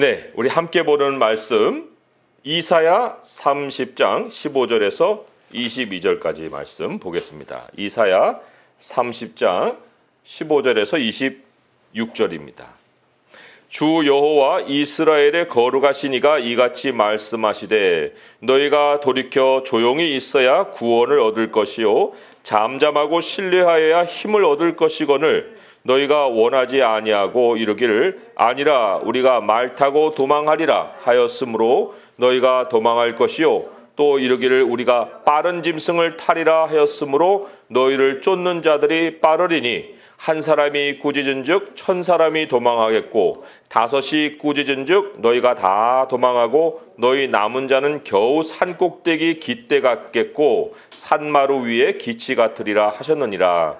네, 우리 함께 보는 말씀 이사야 30장 15절에서 22절까지 말씀 보겠습니다. 이사야 30장 15절에서 26절입니다. 주 여호와 이스라엘의 거룩하시니가 이같이 말씀하시되 너희가 돌이켜 조용히 있어야 구원을 얻을 것이요 잠잠하고 신뢰하여야 힘을 얻을 것이거늘 너희가 원하지 아니하고 이르기를 아니라 우리가 말 타고 도망하리라 하였으므로 너희가 도망할 것이요 또 이르기를 우리가 빠른 짐승을 타리라 하였으므로 너희를 쫓는 자들이 빠르리니 한 사람이 꾸짖은즉 천 사람이 도망하겠고 다섯이 꾸짖은즉 너희가 다 도망하고 너희 남은 자는 겨우 산꼭대기 깃대 같겠고 산마루 위에 기치 같으리라 하셨느니라.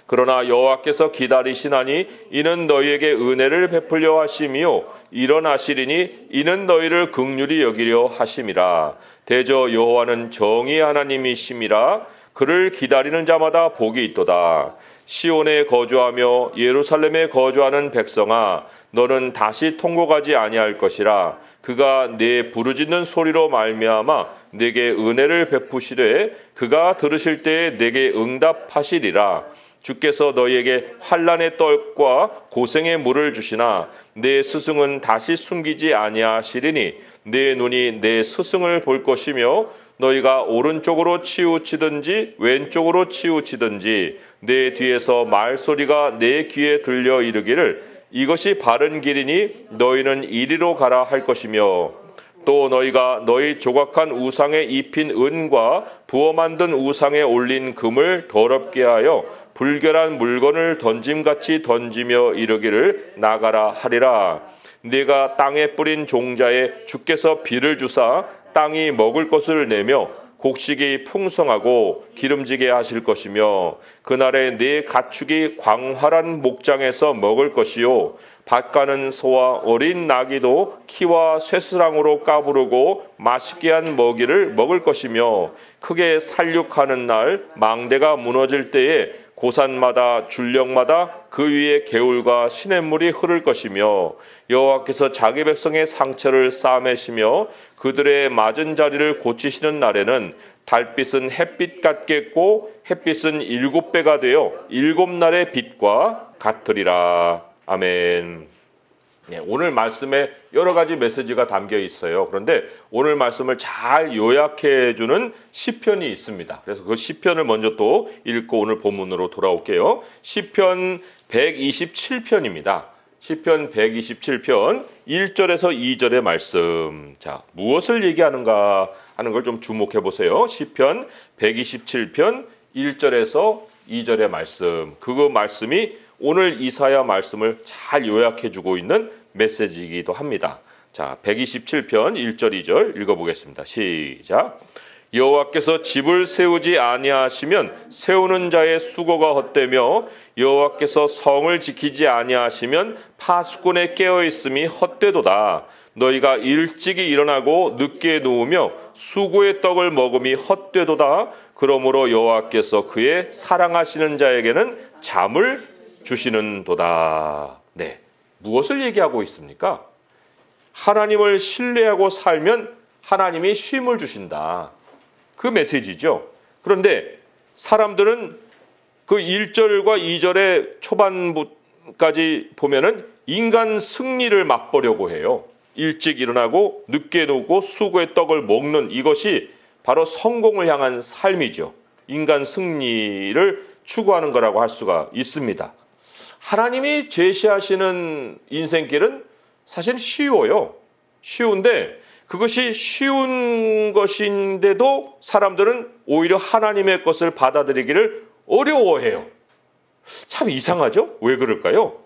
그러나 여호와께서 기다리시나니 이는 너희에게 은혜를 베풀려 하심이요 일어나시리니 이는 너희를 긍휼히 여기려 하심이라. 대저 여호와는 정의의 하나님이심이라. 그를 기다리는 자마다 복이 있도다. 시온에 거주하며 예루살렘에 거주하는 백성아 너는 다시 통곡하지 아니할 것이라. 그가 내 부르짖는 소리로 말미암아 내게 은혜를 베푸시되 그가 들으실 때에 내게 응답하시리라. 주께서 너희에게 환난의 떡과 고생의 물을 주시나 내 스승은 다시 숨기지 아니하시리니 내 눈이 내 스승을 볼 것이며 너희가 오른쪽으로 치우치든지 왼쪽으로 치우치든지 내 뒤에서 말소리가 내 귀에 들려 이르기를 이것이 바른 길이니 너희는 이리로 가라 할 것이며 또 너희가 너희 조각한 우상에 입힌 은과 부어 만든 우상에 올린 금을 더럽게 하여 불결한 물건을 던짐같이 던지며 이르기를 나가라 하리라. 네가 땅에 뿌린 종자에 주께서 비를 주사 땅이 먹을 것을 내며 곡식이 풍성하고 기름지게 하실 것이며 그날에 네 가축이 광활한 목장에서 먹을 것이요 밭 가는 소와 어린 나귀도 키와 쇠스랑으로 까부르고 맛있게 한 먹이를 먹을 것이며 크게 살육하는 날 망대가 무너질 때에 고산마다 줄령마다 그 위에 개울과 시냇물이 흐를 것이며 여호와께서 자기 백성의 상처를 싸매시며 그들의 맞은 자리를 고치시는 날에는 달빛은 햇빛 같겠고 햇빛은 7배가 되어 7날의 빛과 같으리라. 아멘. 네, 오늘 말씀에 여러 가지 메시지가 담겨 있어요. 그런데 오늘 말씀을 잘 요약해 주는 시편이 있습니다. 그래서 그 시편을 먼저 또 읽고 오늘 본문으로 돌아올게요. 시편 127편입니다. 시편 127편 1절에서 2절의 말씀. 자, 무엇을 얘기하는가 하는 걸 좀 주목해 보세요. 시편 127편 1절에서 2절의 말씀. 그 말씀이 오늘 이사야 말씀을 잘 요약해 주고 있는 메시지이기도 합니다. 자, 127편 1절 2절 읽어보겠습니다. 시작. 여호와께서 집을 세우지 아니하시면 세우는 자의 수고가 헛되며 여호와께서 성을 지키지 아니하시면 파수꾼의 깨어있음이 헛되도다. 너희가 일찍이 일어나고 늦게 누우며 수고의 떡을 먹음이 헛되도다. 그러므로 여호와께서 그의 사랑하시는 자에게는 잠을 주시는도다. 네, 무엇을 얘기하고 있습니까? 하나님을 신뢰하고 살면 하나님이 쉼을 주신다. 그 메시지죠. 그런데 사람들은 그 1절과 2절의 초반부까지 보면은 인간 승리를 맛보려고 해요. 일찍 일어나고 늦게 누우고 수고의 떡을 먹는 이것이 바로 성공을 향한 삶이죠. 인간 승리를 추구하는 거라고 할 수가 있습니다. 하나님이 제시하시는 인생길은 사실 쉬워요. 쉬운데 그것이 쉬운 것인데도 사람들은 오히려 하나님의 것을 받아들이기를 어려워해요. 참 이상하죠? 왜 그럴까요?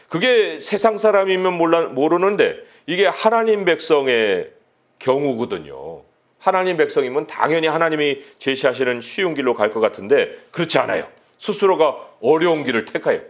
그게 세상 사람이면 모르는데 이게 하나님 백성의 경우거든요. 하나님 백성이면 당연히 하나님이 제시하시는 쉬운 길로 갈 것 같은데 그렇지 않아요. 스스로가 어려운 길을 택해요.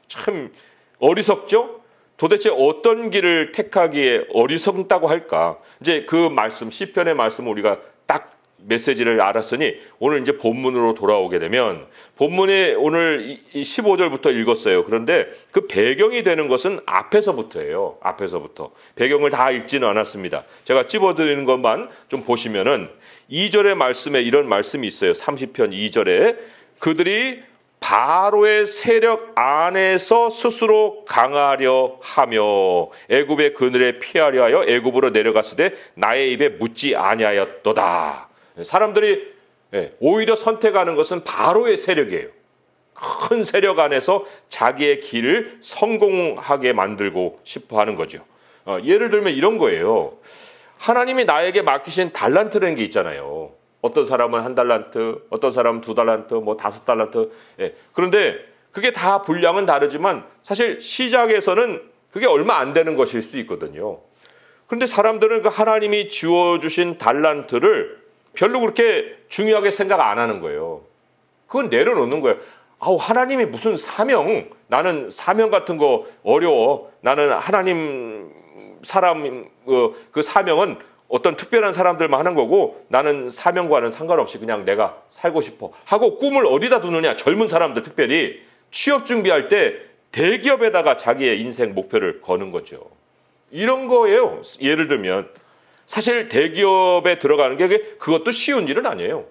참 어리석죠? 도대체 어떤 길을 택하기에 어리석다고 할까? 이제 그 말씀, 시편의 말씀을 우리가 딱 메시지를 알았으니 오늘 이제 본문으로 돌아오게 되면 본문에 오늘 15절부터 읽었어요. 그런데 그 배경이 되는 것은 앞에서부터예요. 앞에서부터. 배경을 다 읽지는 않았습니다. 제가 찝어드리는 것만 좀 보시면은 2절의 말씀에 이런 말씀이 있어요. 30편 2절에 그들이 바로의 세력 안에서 스스로 강하려 하며 애굽의 그늘에 피하려 하여 애굽으로 내려갔을 때 나의 입에 묻지 아니하였도다. 사람들이 오히려 선택하는 것은 바로의 세력이에요. 큰 세력 안에서 자기의 길을 성공하게 만들고 싶어 하는 거죠. 예를 들면 이런 거예요. 하나님이 나에게 맡기신 달란트라는 게 있잖아요. 어떤 사람은 1달란트, 어떤 사람은 2달란트, 뭐 5달란트. 그런데 그게 다 분량은 다르지만 사실 시작에서는 그게 얼마 안 되는 것일 수 있거든요. 그런데 사람들은 그 하나님이 주어주신 달란트를 별로 그렇게 중요하게 생각 안 하는 거예요. 그건 내려놓는 거예요. 하나님이 무슨 사명, 나는 사명 같은 거 어려워. 나는 하나님 사람, 그 사명은 어떤 특별한 사람들만 하는 거고 나는 사명과는 상관없이 그냥 내가 살고 싶어 하고 꿈을 어디다 두느냐. 젊은 사람들 특별히 취업 준비할 때 대기업에다가 자기의 인생 목표를 거는 거죠. 이런 거예요. 예를 들면 사실 대기업에 들어가는 게 그것도 쉬운 일은 아니에요.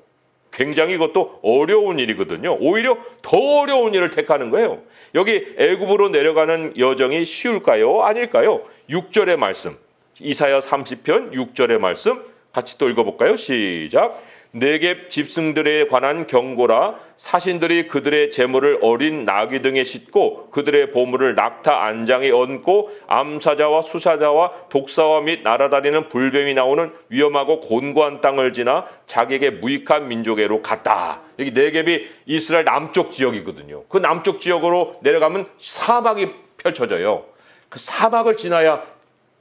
굉장히 그것도 어려운 일이거든요. 오히려 더 어려운 일을 택하는 거예요. 여기 애굽으로 내려가는 여정이 쉬울까요? 아닐까요? 6절의 말씀, 이사야 30편 6절의 말씀 같이 또 읽어볼까요? 시작. 네겝 집승들에 관한 경고라. 사신들이 그들의 재물을 어린 나귀 등에 싣고 그들의 보물을 낙타 안장에 얹고 암사자와 수사자와 독사와 및 날아다니는 불뱀이 나오는 위험하고 곤고한 땅을 지나 자기에게 무익한 민족에로 갔다. 여기 네겝이 이스라엘 남쪽 지역이거든요. 그 남쪽 지역으로 내려가면 사막이 펼쳐져요. 그 사막을 지나야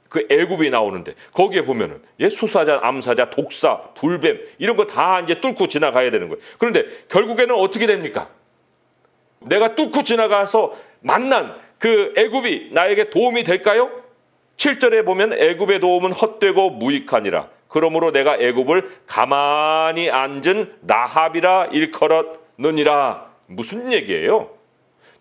그 애굽이 나오는데 거기에 보면은 수사자, 암사자, 독사, 불뱀 이런 거 다 이제 뚫고 지나가야 되는 거예요. 그런데 결국에는 어떻게 됩니까? 내가 뚫고 지나가서 만난 그 애굽이 나에게 도움이 될까요? 7절에 보면 애굽의 도움은 헛되고 무익하니라. 그러므로 내가 애굽을 가만히 앉은 나합이라 일컬었느니라. 무슨 얘기예요?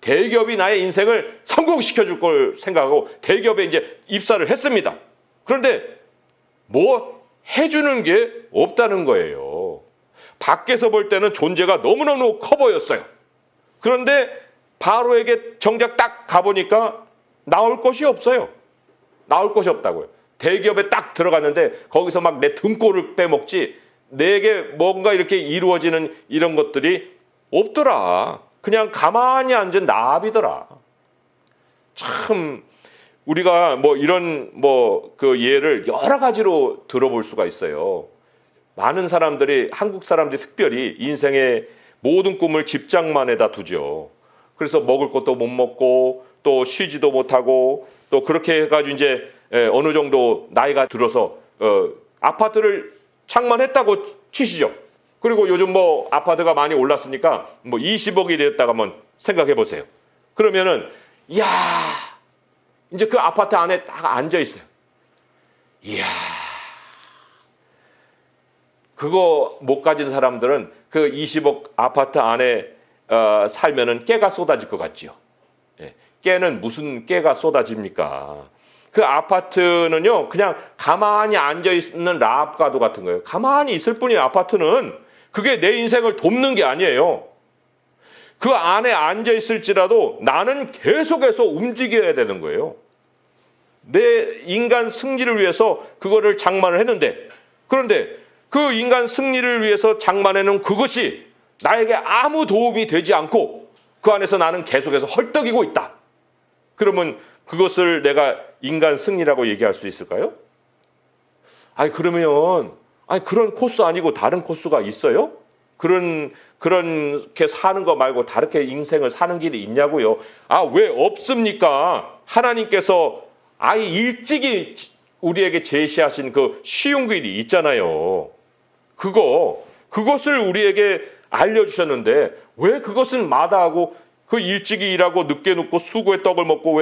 대기업이 나의 인생을 성공시켜줄 걸 생각하고 대기업에 이제 입사를 했습니다. 그런데 뭐 해주는 게 없다는 거예요. 밖에서 볼 때는 존재가 너무너무 커 보였어요. 그런데 바로에게 정작 딱 가보니까 나올 것이 없어요. 나올 것이 없다고요. 대기업에 딱 들어갔는데 거기서 막 내 등골을 빼먹지 내게 뭔가 이렇게 이루어지는 이런 것들이 없더라. 그냥 가만히 앉은 나비더라. 참 우리가 뭐 이런 그 예를 여러 가지로 들어볼 수가 있어요. 많은 사람들이 한국 사람들이 특별히 인생의 모든 꿈을 직장만에다 두죠. 그래서 먹을 것도 못 먹고 또 쉬지도 못하고 또 그렇게 해가지고 이제 어느 정도 나이가 들어서 아파트를 장만했다고 치시죠. 그리고 요즘 뭐 아파트가 많이 올랐으니까 뭐 20억이 되었다가 한번 생각해 보세요. 그러면은 이야 이제 그 아파트 안에 딱 앉아 있어요. 이야 그거 못 가진 사람들은 그 20억 아파트 안에 살면은 깨가 쏟아질 것 같지요. 깨는 무슨 깨가 쏟아집니까? 그 아파트는요 그냥 가만히 앉아 있는 라합과도 같은 거예요. 가만히 있을 뿐이에요. 아파트는 그게 내 인생을 돕는 게 아니에요. 그 안에 앉아 있을지라도 나는 계속해서 움직여야 되는 거예요. 내 인간 승리를 위해서 그거를 장만을 했는데 그런데 그 인간 승리를 위해서 장만해놓은 그것이 나에게 아무 도움이 되지 않고 그 안에서 나는 계속해서 헐떡이고 있다. 그러면 그것을 내가 인간 승리라고 얘기할 수 있을까요? 그러면 그런 코스 아니고 다른 코스가 있어요? 그렇게 사는 거 말고 다르게 인생을 사는 길이 있냐고요? 왜 없습니까? 하나님께서 일찍이 우리에게 제시하신 그 쉬운 길이 있잖아요. 그것을 우리에게 알려주셨는데 왜 그것은 마다하고 그 일찍이 일하고 늦게 눕고 수고의 떡을 먹고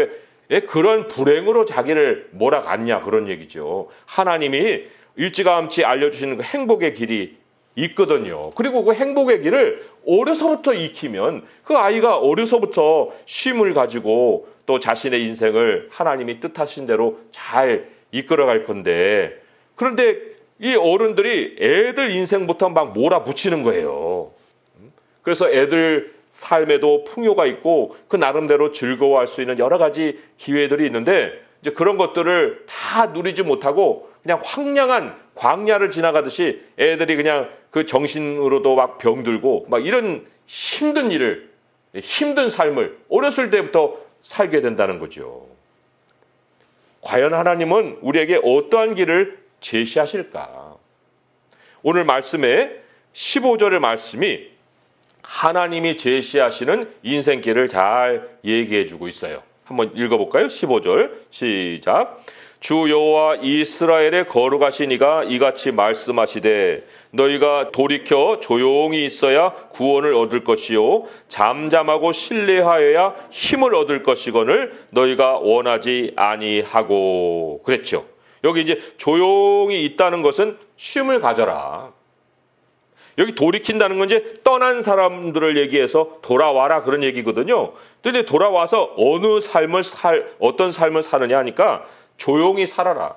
왜 그런 불행으로 자기를 몰아갔냐 그런 얘기죠. 하나님이 일찌감치 알려주시는 그 행복의 길이 있거든요. 그리고 그 행복의 길을 어려서부터 익히면 그 아이가 어려서부터 쉼을 가지고 또 자신의 인생을 하나님이 뜻하신 대로 잘 이끌어갈 건데, 그런데 이 어른들이 애들 인생부터 막 몰아붙이는 거예요. 그래서 애들 삶에도 풍요가 있고 그 나름대로 즐거워할 수 있는 여러 가지 기회들이 있는데, 이제 그런 것들을 다 누리지 못하고 그냥 황량한 광야를 지나가듯이 애들이 그냥 그 정신으로도 막 병들고 막 이런 힘든 일을, 힘든 삶을 어렸을 때부터 살게 된다는 거죠. 과연 하나님은 우리에게 어떠한 길을 제시하실까? 오늘 말씀에 15절의 말씀이 하나님이 제시하시는 인생길을 잘 얘기해 주고 있어요. 한번 읽어볼까요? 15절 시작. 주 여호와 이스라엘의 거룩하신 이가 이같이 말씀하시되 너희가 돌이켜 조용히 있어야 구원을 얻을 것이요 잠잠하고 신뢰하여야 힘을 얻을 것이거늘 너희가 원하지 아니하고. 그랬죠. 여기 이제 조용히 있다는 것은 쉼을 가져라. 여기 돌이킨다는 건 이제 떠난 사람들을 얘기해서 돌아와라 그런 얘기거든요. 근데 돌아와서 어떤 삶을 사느냐 하니까 조용히 살아라.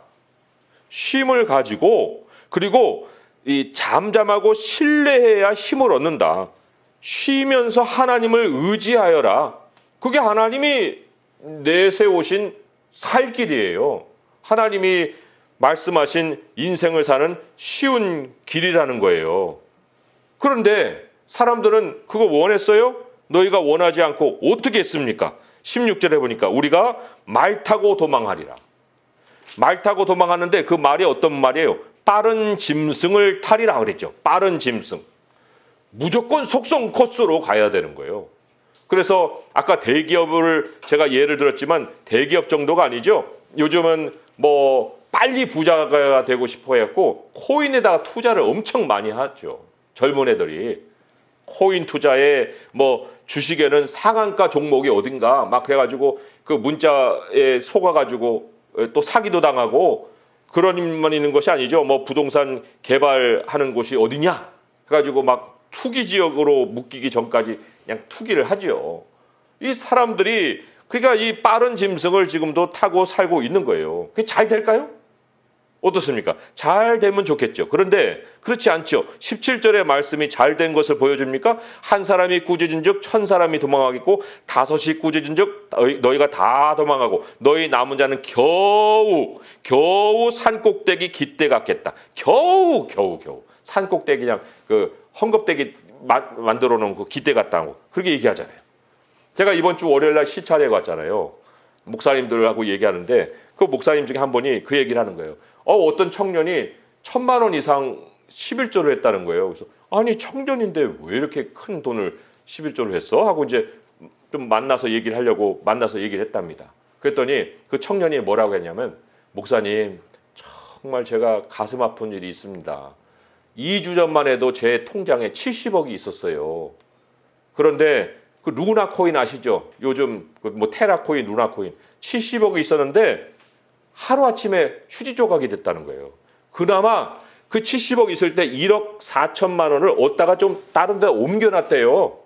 쉼을 가지고, 그리고 이 잠잠하고 신뢰해야 힘을 얻는다. 쉬면서 하나님을 의지하여라. 그게 하나님이 내세우신 살 길이에요. 하나님이 말씀하신 인생을 사는 쉬운 길이라는 거예요. 그런데 사람들은 그거 원했어요? 너희가 원하지 않고 어떻게 했습니까? 16절에 보니까 우리가 말 타고 도망하리라. 말 타고 도망하는데 그 말이 어떤 말이에요? 빠른 짐승을 타리라 그랬죠. 빠른 짐승. 무조건 속성 코스로 가야 되는 거예요. 그래서 아까 대기업을 제가 예를 들었지만 대기업 정도가 아니죠. 요즘은 뭐 빨리 부자가 되고 싶어 했고 코인에다가 투자를 엄청 많이 하죠. 젊은 애들이 코인 투자에 뭐 주식에는 상한가 종목이 어딘가 막 해가지고 그 문자에 속아가지고 또 사기도 당하고 그런 일만 있는 것이 아니죠. 뭐 부동산 개발하는 곳이 어디냐 해가지고 막 투기 지역으로 묶이기 전까지 그냥 투기를 하죠. 이 사람들이 그러니까 이 빠른 짐승을 지금도 타고 살고 있는 거예요. 그게 잘 될까요? 어떻습니까? 잘 되면 좋겠죠. 그런데 그렇지 않죠. 17절의 말씀이 잘 된 것을 보여줍니까? 한 사람이 꾸짖은 즉 1000사람이 도망하겠고 5이 꾸짖은 즉 너희가 다 도망하고 너희 남은 자는 겨우 산꼭대기 깃대 같겠다. 겨우 산꼭대기 그냥 그 헝겊대기 만들어 놓은 그 깃대 같다고 그렇게 얘기하잖아요. 제가 이번 주 월요일 날 시찰에 갔잖아요. 목사님들하고 얘기하는데 그 목사님 중에 한 분이 그 얘기를 하는 거예요. 어떤 청년이 1000만 원 이상 11조를 했다는 거예요. 그래서 아니 청년인데 왜 이렇게 큰 돈을 11조를 했어? 하고 이제 좀 만나서 얘기를 하려고 만나서 얘기를 했답니다. 그랬더니 그 청년이 뭐라고 했냐면 목사님 정말 제가 가슴 아픈 일이 있습니다. 2주 전만 해도 제 통장에 70억이 있었어요. 그런데 그 루나 코인 아시죠? 요즘 뭐 테라 코인, 루나 코인 70억이 있었는데 하루아침에 휴지 조각이 됐다는 거예요. 그나마 그 70억 있을 때 1억 4천만 원을 얻다가 좀 다른 데 옮겨놨대요.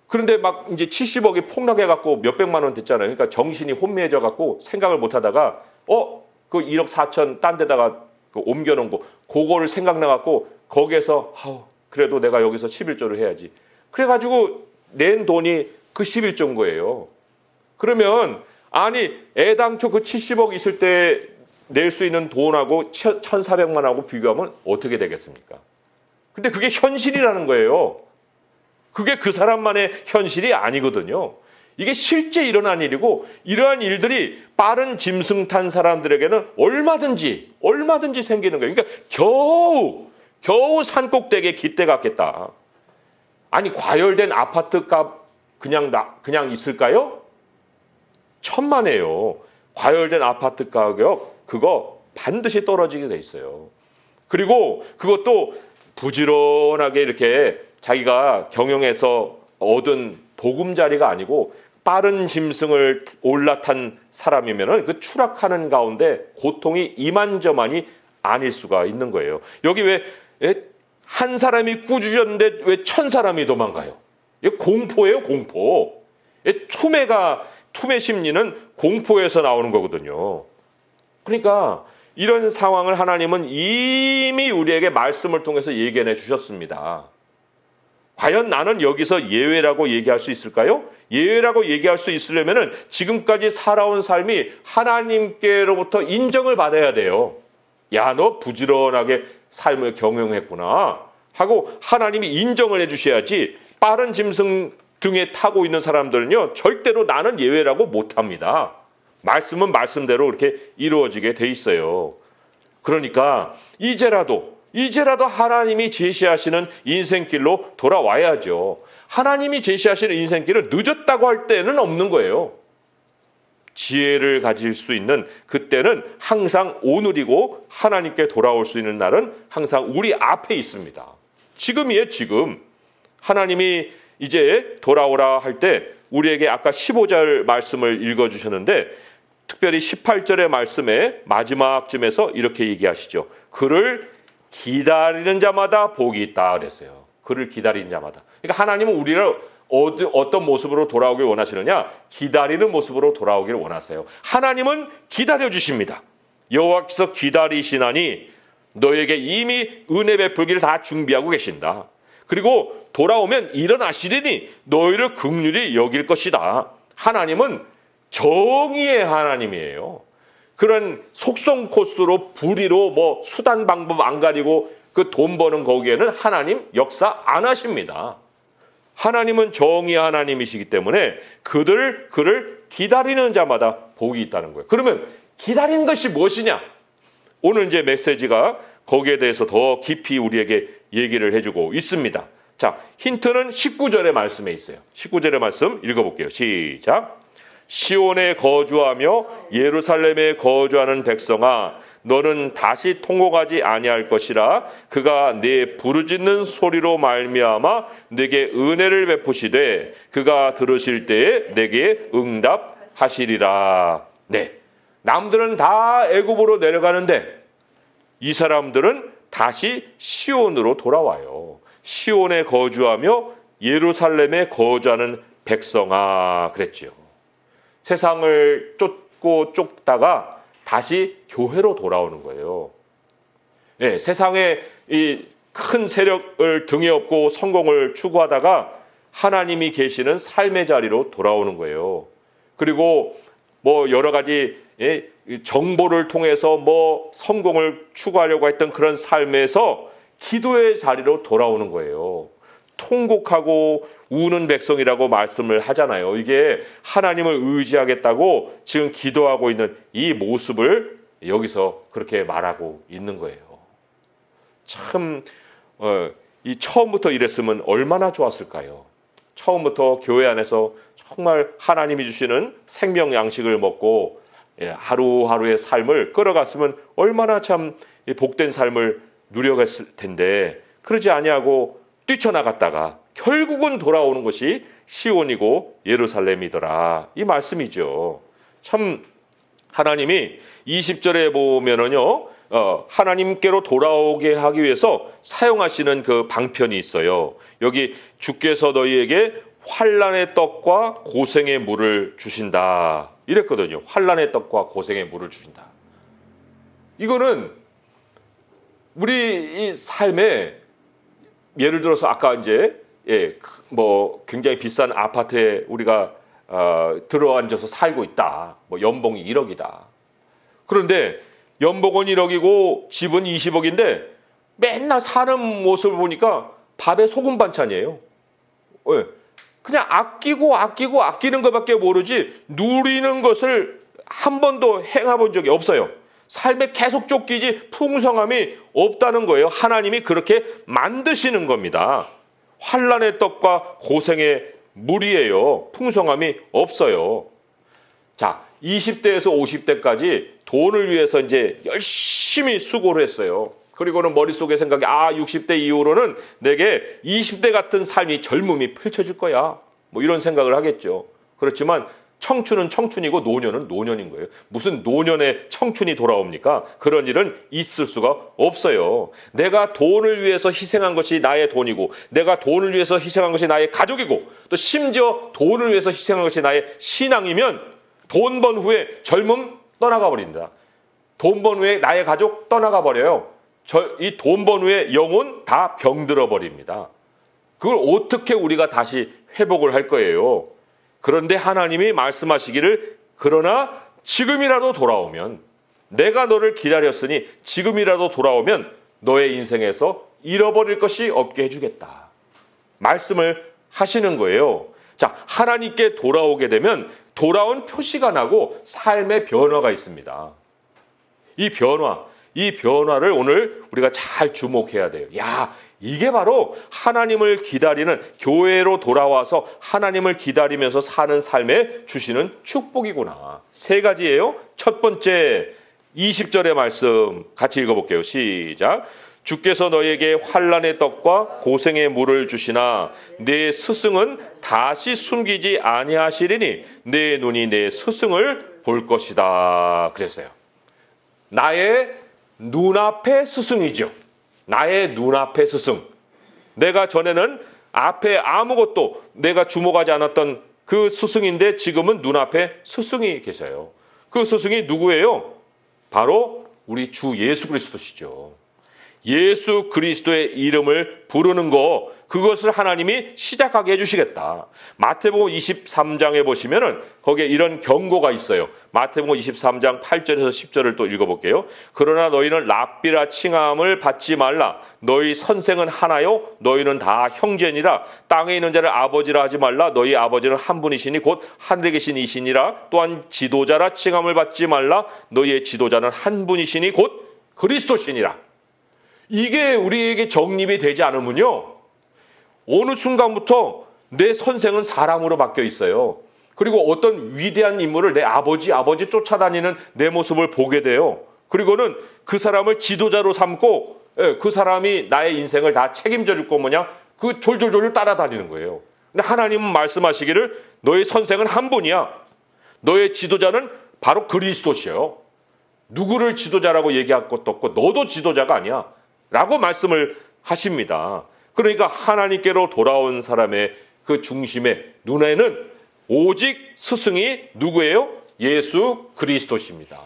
그런데 막 이제 70억이 폭락해갖고 몇백만 원 됐잖아요. 그러니까 정신이 혼미해져갖고 생각을 못하다가 그 1억 4천 딴 데다가 그 옮겨놓은 거 그거를 생각나갖고 거기에서 그래도 내가 여기서 11조를 해야지. 그래가지고 낸 돈이 그 11조인 거예요. 그러면 아니 애당초 그 70억 있을 때 낼 수 있는 돈하고 1,400만 하고 비교하면 어떻게 되겠습니까? 근데 그게 현실이라는 거예요. 그게 그 사람만의 현실이 아니거든요. 이게 실제 일어난 일이고 이러한 일들이 빠른 짐승 탄 사람들에게는 얼마든지 생기는 거예요. 그러니까 겨우 산꼭대기에 깃대 같겠다. 아니 과열된 아파트 값 그냥 있을까요? 천만에요. 과열된 아파트 가격 그거 반드시 떨어지게 돼 있어요. 그리고 그것도 부지런하게 이렇게 자기가 경영해서 얻은 보금자리가 아니고 빠른 짐승을 올라탄 사람이면은 그 추락하는 가운데 고통이 이만저만이 아닐 수가 있는 거예요. 여기 왜 한 사람이 꾸짖었는데 왜 1000사람이 도망가요? 이게 공포예요, 공포. 투매 심리는 공포에서 나오는 거거든요. 그러니까 이런 상황을 하나님은 이미 우리에게 말씀을 통해서 예견해 주셨습니다. 과연 나는 여기서 예외라고 얘기할 수 있을까요? 예외라고 얘기할 수 있으려면 지금까지 살아온 삶이 하나님께로부터 인정을 받아야 돼요. 야, 너 부지런하게 삶을 경영했구나 하고 하나님이 인정을 해주셔야지, 빠른 짐승 등에 타고 있는 사람들은요 절대로 나는 예외라고 못합니다. 말씀은 말씀대로 이렇게 이루어지게 돼 있어요. 그러니까 이제라도 하나님이 제시하시는 인생길로 돌아와야죠. 하나님이 제시하시는 인생길은 늦었다고 할 때는 없는 거예요. 지혜를 가질 수 있는 그때는 항상 오늘이고, 하나님께 돌아올 수 있는 날은 항상 우리 앞에 있습니다. 지금이에요, 지금. 하나님이 이제 돌아오라 할 때 우리에게 아까 15절 말씀을 읽어주셨는데, 특별히 18절의 말씀의 마지막쯤에서 이렇게 얘기하시죠. 그를 기다리는 자마다 복이 있다 그랬어요. 그를 기다리는 자마다. 그러니까 하나님은 우리를 어떤 모습으로 돌아오길 원하시느냐? 기다리는 모습으로 돌아오길 원하세요. 하나님은 기다려주십니다. 여호와께서 기다리시나니 너에게 이미 은혜 베풀기를 다 준비하고 계신다. 그리고 돌아오면 일어나시리니 너희를 긍휼히 여길 것이다. 하나님은 정의의 하나님이에요. 그런 속성 코스로 불의로 뭐 수단 방법 안 가리고 그 돈 버는 거기에는 하나님 역사 안 하십니다. 하나님은 정의의 하나님이시기 때문에 그를 기다리는 자마다 복이 있다는 거예요. 그러면 기다리는 것이 무엇이냐? 오늘 이제 메시지가 거기에 대해서 더 깊이 우리에게 얘기를 해주고 있습니다. 자, 힌트는 19절의 말씀에 있어요. 19절의 말씀 읽어볼게요. 시작. 시온에 거주하며 예루살렘에 거주하는 백성아, 너는 다시 통곡하지 아니할 것이라. 그가 네 부르짖는 소리로 말미암아 네게 은혜를 베푸시되 그가 들으실 때에 네게 응답하시리라. 네, 남들은 다 애굽으로 내려가는데 이 사람들은 다시 시온으로 돌아와요. 시온에 거주하며 예루살렘에 거주하는 백성아 그랬지요. 세상을 쫓다가 다시 교회로 돌아오는 거예요. 네, 세상에 이 큰 세력을 등에 업고 성공을 추구하다가 하나님이 계시는 삶의 자리로 돌아오는 거예요. 그리고 뭐 여러 가지 정보를 통해서 뭐 성공을 추구하려고 했던 그런 삶에서 기도의 자리로 돌아오는 거예요. 통곡하고 우는 백성이라고 말씀을 하잖아요. 이게 하나님을 의지하겠다고 지금 기도하고 있는 이 모습을 여기서 그렇게 말하고 있는 거예요. 참 이 처음부터 이랬으면 얼마나 좋았을까요? 처음부터 교회 안에서 정말 하나님이 주시는 생명 양식을 먹고 하루하루의 삶을 끌어갔으면 얼마나 참 복된 삶을 누려갔을 텐데, 그러지 아니하고 뛰쳐나갔다가 결국은 돌아오는 것이 시온이고 예루살렘이더라, 이 말씀이죠. 참 하나님이 20절에 보면은요, 하나님께로 돌아오게 하기 위해서 사용하시는 그 방편이 있어요. 여기 주께서 너희에게 환난의 떡과 고생의 물을 주신다 이랬거든요. 환난의 떡과 고생의 물을 주신다. 이거는 우리 이 삶에, 예를 들어서 아까 이제 뭐 굉장히 비싼 아파트에 우리가 들어앉아서 살고 있다. 뭐 연봉이 1억이다. 그런데 연봉은 1억이고 집은 20억인데 맨날 사는 모습을 보니까 밥에 소금 반찬이에요. 그냥 아끼는 것밖에 모르지 누리는 것을 한 번도 행해본 적이 없어요. 삶에 계속 쫓기지 풍성함이 없다는 거예요. 하나님이 그렇게 만드시는 겁니다. 환난의 떡과 고생의 물이에요. 풍성함이 없어요. 자, 20대에서 50대까지 돈을 위해서 이제 열심히 수고를 했어요. 그리고는 머릿속에 생각이 60대 이후로는 내게 20대 같은 삶이, 젊음이 펼쳐질 거야. 뭐 이런 생각을 하겠죠. 그렇지만 청춘은 청춘이고 노년은 노년인 거예요. 무슨 노년에 청춘이 돌아옵니까? 그런 일은 있을 수가 없어요. 내가 돈을 위해서 희생한 것이 나의 돈이고, 내가 돈을 위해서 희생한 것이 나의 가족이고, 또 심지어 돈을 위해서 희생한 것이 나의 신앙이면 돈 번 후에 젊음 떠나가 버린다. 돈 번 후에 나의 가족 떠나가 버려요. 이 돈 번 후에 영혼 다 병들어 버립니다. 그걸 어떻게 우리가 다시 회복을 할 거예요? 그런데 하나님이 말씀하시기를, 그러나 지금이라도 돌아오면, 내가 너를 기다렸으니 지금이라도 돌아오면 너의 인생에서 잃어버릴 것이 없게 해주겠다. 말씀을 하시는 거예요. 자, 하나님께 돌아오게 되면 돌아온 표시가 나고 삶의 변화가 있습니다. 이 변화를 오늘 우리가 잘 주목해야 돼요. 야, 이게 바로 하나님을 기다리는, 교회로 돌아와서 하나님을 기다리면서 사는 삶에 주시는 축복이구나. 세 가지예요. 첫 번째, 20절의 말씀 같이 읽어볼게요. 시작. 주께서 너에게 환난의 떡과 고생의 물을 주시나 내 스승은 다시 숨기지 아니하시리니 내 눈이 내 스승을 볼 것이다. 그랬어요. 나의 눈앞의 스승이죠. 나의 눈앞의 스승. 내가 전에는 앞에 아무것도 내가 주목하지 않았던 그 스승인데 지금은 눈앞에 스승이 계셔요. 그 스승이 누구예요? 바로 우리 주 예수 그리스도시죠. 예수 그리스도의 이름을 부르는 거, 그것을 하나님이 시작하게 해주시겠다. 마태복음 23장에 보시면은 거기에 이런 경고가 있어요. 마태복음 23장 8절에서 10절을 또 읽어볼게요. 그러나 너희는 랍비라 칭함을 받지 말라. 너희 선생은 하나요? 너희는 다 형제니라. 땅에 있는 자를 아버지라 하지 말라. 너희 아버지는 한 분이시니 곧 하늘에 계신 이시니라. 또한 지도자라 칭함을 받지 말라. 너희의 지도자는 한 분이시니 곧 그리스도시니라. 이게 우리에게 정립이 되지 않으면요, 어느 순간부터 내 선생은 사람으로 바뀌어 있어요. 그리고 어떤 위대한 인물을 내 아버지 쫓아다니는 내 모습을 보게 돼요. 그리고는 그 사람을 지도자로 삼고, 그 사람이 나의 인생을 다 책임져 줄 거뭐냐, 그 졸졸졸 따라다니는 거예요. 근데 하나님은 말씀하시기를 너의 선생은 한 분이야. 너의 지도자는 바로 그리스도시요. 누구를 지도자라고 얘기할 것도 없고 너도 지도자가 아니야 라고 말씀을 하십니다. 그러니까 하나님께로 돌아온 사람의 그 중심에, 눈에는 오직 스승이 누구예요? 예수 그리스도십니다.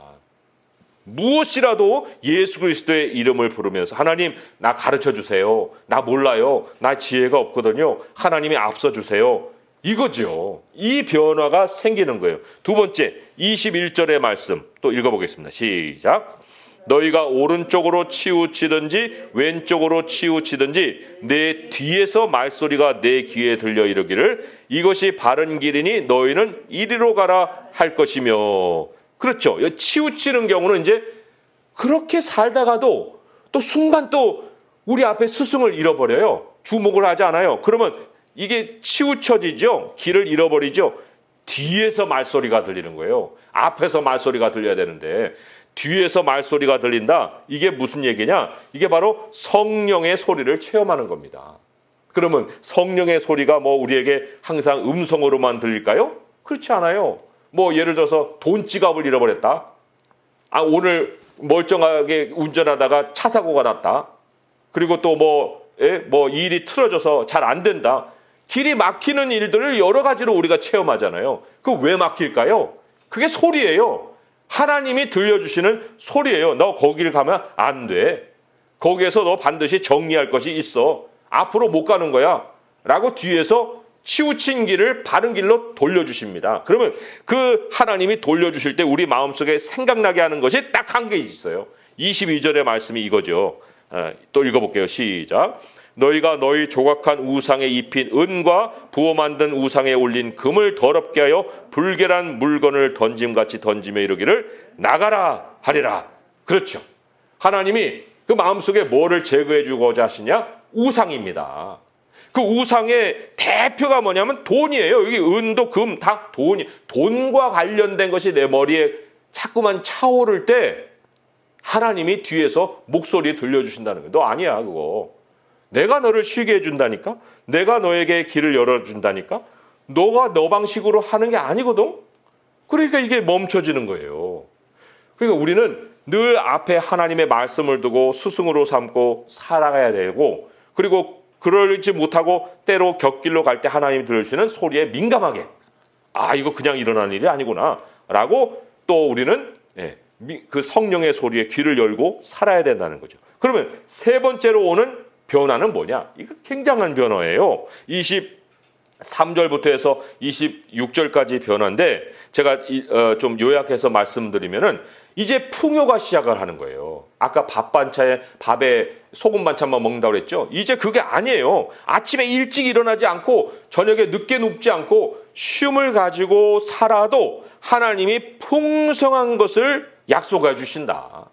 무엇이라도 예수 그리스도의 이름을 부르면서 하나님, 나 가르쳐 주세요. 나 몰라요. 나 지혜가 없거든요. 하나님이 앞서 주세요. 이거죠. 이 변화가 생기는 거예요. 두 번째, 21절의 말씀 또 읽어보겠습니다. 시작. 너희가 오른쪽으로 치우치든지 왼쪽으로 치우치든지 내 뒤에서 말소리가 내 귀에 들려 이르기를 이것이 바른 길이니 너희는 이리로 가라 할 것이며. 그렇죠. 치우치는 경우는 이제 그렇게 살다가도 또 순간 또 우리 앞에 스승을 잃어버려요. 주목을 하지 않아요. 그러면 이게 치우쳐지죠. 길을 잃어버리죠. 뒤에서 말소리가 들리는 거예요. 앞에서 말소리가 들려야 되는데 뒤에서 말소리가 들린다. 이게 무슨 얘기냐? 이게 바로 성령의 소리를 체험하는 겁니다. 그러면 성령의 소리가 뭐 우리에게 항상 음성으로만 들릴까요? 그렇지 않아요. 뭐 예를 들어서 돈 지갑을 잃어버렸다. 오늘 멀쩡하게 운전하다가 차 사고가 났다. 그리고 또 뭐 일이 틀어져서 잘 안 된다. 길이 막히는 일들을 여러 가지로 우리가 체험하잖아요. 그 왜 막힐까요? 그게 소리예요. 하나님이 들려주시는 소리예요. 너 거기를 가면 안 돼. 거기에서 너 반드시 정리할 것이 있어. 앞으로 못 가는 거야. 라고 뒤에서 치우친 길을 바른 길로 돌려주십니다. 그러면 그 하나님이 돌려주실 때 우리 마음속에 생각나게 하는 것이 딱 한 개 있어요. 22절의 말씀이 이거죠. 또 읽어볼게요. 시작. 너희가 너희 조각한 우상에 입힌 은과 부어 만든 우상에 올린 금을 더럽게 하여 불결한 물건을 던짐같이 던지며 이르기를 나가라 하리라. 그렇죠. 하나님이 그 마음속에 뭐를 제거해 주고자 하시냐? 우상입니다. 그 우상의 대표가 뭐냐면 돈이에요. 여기 은도 금 다 돈이, 돈과 관련된 것이 내 머리에 자꾸만 차오를 때 하나님이 뒤에서 목소리 들려주신다는 거예요. 너 아니야 그거. 내가 너를 쉬게 해준다니까? 내가 너에게 길을 열어준다니까? 너가 너 방식으로 하는 게 아니거든? 그러니까 이게 멈춰지는 거예요. 그러니까 우리는 늘 앞에 하나님의 말씀을 두고 스승으로 삼고 살아가야 되고, 그리고 그러지 못하고 때로 곁길로 갈 때 하나님이 들으시는 소리에 민감하게, 아, 이거 그냥 일어나는 일이 아니구나 라고 또 우리는 그 성령의 소리에 귀를 열고 살아야 된다는 거죠. 그러면 세 번째로 오는 변화는 뭐냐? 이거 굉장한 변화예요. 23절부터 해서 26절까지 변화인데, 제가 좀 요약해서 말씀드리면은 이제 풍요가 시작을 하는 거예요. 아까 밥에 소금 반찬만 먹는다고 그랬죠. 이제 그게 아니에요. 아침에 일찍 일어나지 않고 저녁에 늦게 눕지 않고 쉼을 가지고 살아도 하나님이 풍성한 것을 약속해 주신다.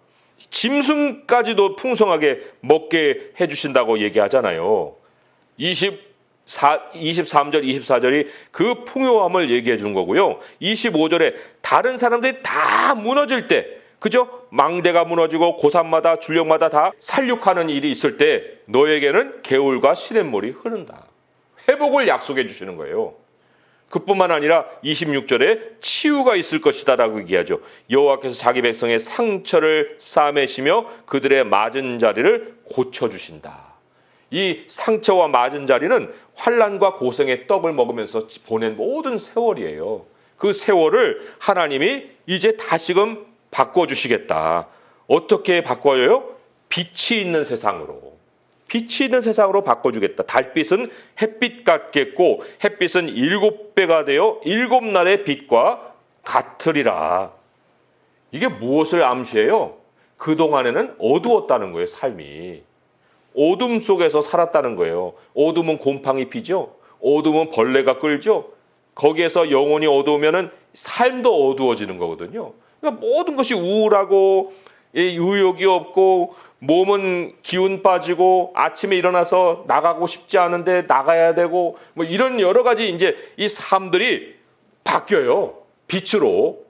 짐승까지도 풍성하게 먹게 해주신다고 얘기하잖아요. 23절, 24절이 그 풍요함을 얘기해 준 거고요. 25절에 다른 사람들이 다 무너질 때, 그죠? 망대가 무너지고 고산마다 줄령마다 다 살육하는 일이 있을 때 너에게는 개울과 시냇물이 흐른다. 회복을 약속해 주시는 거예요. 그뿐만 아니라 26절에 치유가 있을 것이다 라고 얘기하죠. 여호와께서 자기 백성의 상처를 싸매시며 그들의 맞은 자리를 고쳐주신다. 이 상처와 맞은 자리는 환난과 고생의 떡을 먹으면서 보낸 모든 세월이에요. 그 세월을 하나님이 이제 다시금 바꿔주시겠다. 어떻게 바꿔요? 빛이 있는 세상으로. 빛이 있는 세상으로 바꿔주겠다. 달빛은 햇빛 같겠고 햇빛은 7배가 되어 7날의 빛과 같으리라. 이게 무엇을 암시해요? 그동안에는 어두웠다는 거예요. 삶이. 어둠 속에서 살았다는 거예요. 어둠은 곰팡이 피죠. 어둠은 벌레가 끌죠. 거기에서 영혼이 어두우면 삶도 어두워지는 거거든요. 그러니까 모든 것이 우울하고 의욕이 없고 몸은 기운 빠지고 아침에 일어나서 나가고 싶지 않은데 나가야 되고 뭐 이런 여러 가지 이제 이 삶들이 바뀌어요. 빛으로.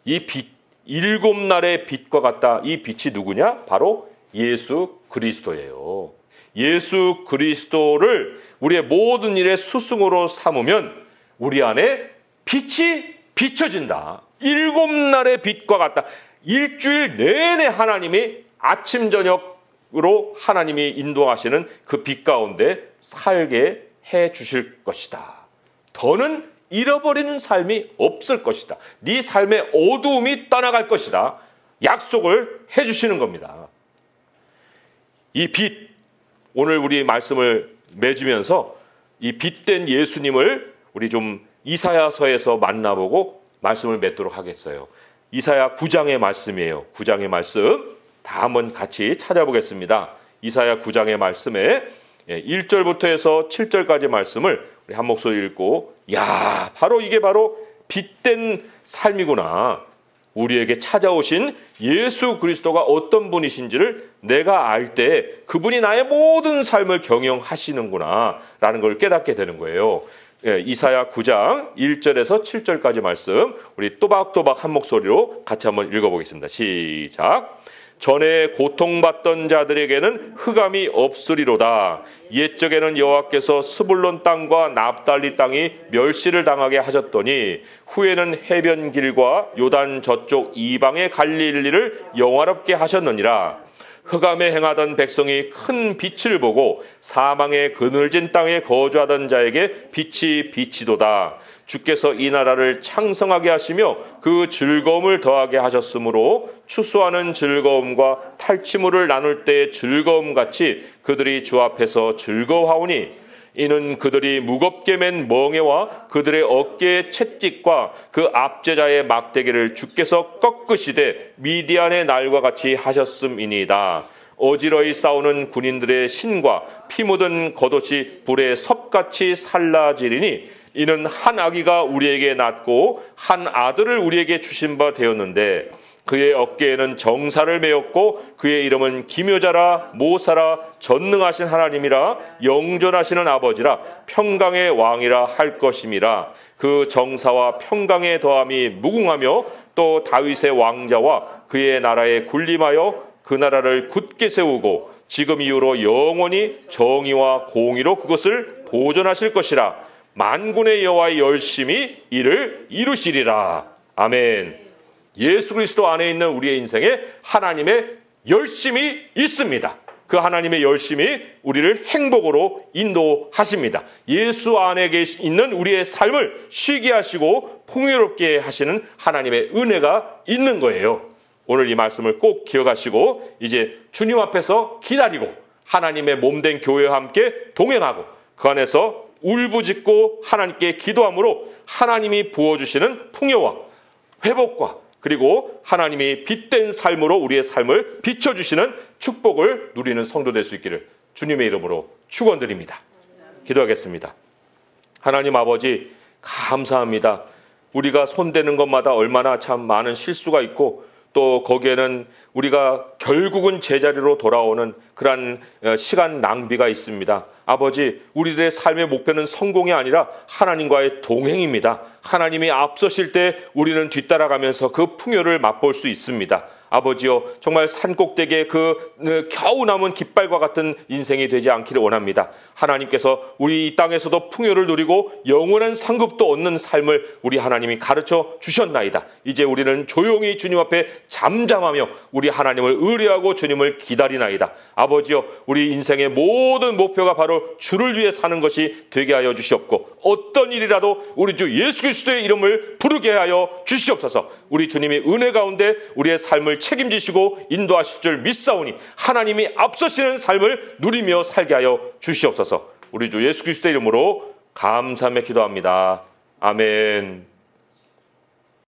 이 빛, 7날의 빛과 같다. 이 빛이 누구냐? 바로 예수 그리스도예요. 예수 그리스도를 우리의 모든 일의 스승으로 삼으면 우리 안에 빛이 비춰진다. 7날의 빛과 같다. 일주일 내내 하나님이 아침 저녁으로 하나님이 인도하시는 그 빛 가운데 살게 해 주실 것이다. 더는 잃어버리는 삶이 없을 것이다. 네 삶의 어두움이 떠나갈 것이다. 약속을 해 주시는 겁니다. 이 빛, 오늘 우리 말씀을 맺으면서 이 빛된 예수님을 우리 좀 이사야서에서 만나보고 말씀을 맺도록 하겠어요. 이사야 9장의 말씀이에요. 9장의 말씀 다 한번 같이 찾아보겠습니다. 이사야 9장의 말씀에 1절부터 해서 7절까지 말씀을 우리 한 목소리 읽고, 야, 바로 이게 바로 빛된 삶이구나. 우리에게 찾아오신 예수 그리스도가 어떤 분이신지를 내가 알 때 그분이 나의 모든 삶을 경영하시는구나 라는 걸 깨닫게 되는 거예요. 이사야 9장 1절에서 7절까지 말씀 우리 또박또박 한 목소리로 같이 한번 읽어보겠습니다. 시작. 전에 고통받던 자들에게는 흑암이 없으리로다. 옛적에는 여호와께서 스불론 땅과 납달리 땅이 멸시를 당하게 하셨더니 후에는 해변 길과 요단 저쪽 이방의 갈릴리를 영화롭게 하셨느니라. 흑암에 행하던 백성이 큰 빛을 보고 사망의 그늘진 땅에 거주하던 자에게 빛이 비치도다. 주께서 이 나라를 창성하게 하시며 그 즐거움을 더하게 하셨으므로 추수하는 즐거움과 탈취물을 나눌 때의 즐거움같이 그들이 주 앞에서 즐거워하오니 이는 그들이 무겁게 맨 멍에와 그들의 어깨의 채찍과 그 압제자의 막대기를 주께서 꺾으시되 미디안의 날과 같이 하셨음이니이다. 어지러이 싸우는 군인들의 신과 피 묻은 겉옷이 불에 섭같이 살라지리니 이는 한 아기가 우리에게 낳고 한 아들을 우리에게 주신 바 되었는데 그의 어깨에는 정사를 메었고 그의 이름은 기묘자라 모사라 전능하신 하나님이라 영존하시는 아버지라 평강의 왕이라 할 것임이라. 그 정사와 평강의 더함이 무궁하며 또 다윗의 왕자와 그의 나라에 군림하여 그 나라를 굳게 세우고 지금 이후로 영원히 정의와 공의로 그것을 보존하실 것이라. 만군의 여호와의 열심히 이를 이루시리라. 아멘. 예수 그리스도 안에 있는 우리의 인생에 하나님의 열심이 있습니다. 그 하나님의 열심이 우리를 행복으로 인도하십니다. 예수 안에 있는 우리의 삶을 쉬게 하시고 풍요롭게 하시는 하나님의 은혜가 있는 거예요. 오늘 이 말씀을 꼭 기억하시고 이제 주님 앞에서 기다리고 하나님의 몸된 교회와 함께 동행하고 그 안에서 울부짖고 하나님께 기도함으로 하나님이 부어주시는 풍요와 회복과 그리고 하나님이 빛된 삶으로 우리의 삶을 비춰주시는 축복을 누리는 성도 될 수 있기를 주님의 이름으로 축원드립니다. 기도하겠습니다. 하나님 아버지 감사합니다. 우리가 손대는 것마다 얼마나 참 많은 실수가 있고 또 거기에는 우리가 결국은 제자리로 돌아오는 그러한 시간 낭비가 있습니다. 아버지, 우리들의 삶의 목표는 성공이 아니라 하나님과의 동행입니다. 하나님이 앞서실 때 우리는 뒤따라가면서 그 풍요를 맛볼 수 있습니다. 아버지여, 정말 산꼭대기에 그 겨우 남은 깃발과 같은 인생이 되지 않기를 원합니다. 하나님께서 우리 이 땅에서도 풍요를 누리고 영원한 상급도 얻는 삶을 우리 하나님이 가르쳐 주셨나이다. 이제 우리는 조용히 주님 앞에 잠잠하며 우리 하나님을 의뢰하고 주님을 기다리나이다. 아버지여, 우리 인생의 모든 목표가 바로 주를 위해 사는 것이 되게 하여 주시옵고 어떤 일이라도 우리 주 예수 그리스도의 이름을 부르게 하여 주시옵소서. 우리 주님이 은혜 가운데 우리의 삶을 책임지시고 인도하실 줄 믿사오니 하나님이 앞서시는 삶을 누리며 살게 하여 주시옵소서. 우리 주 예수 그리스도의 이름으로 감사하며 기도합니다. 아멘.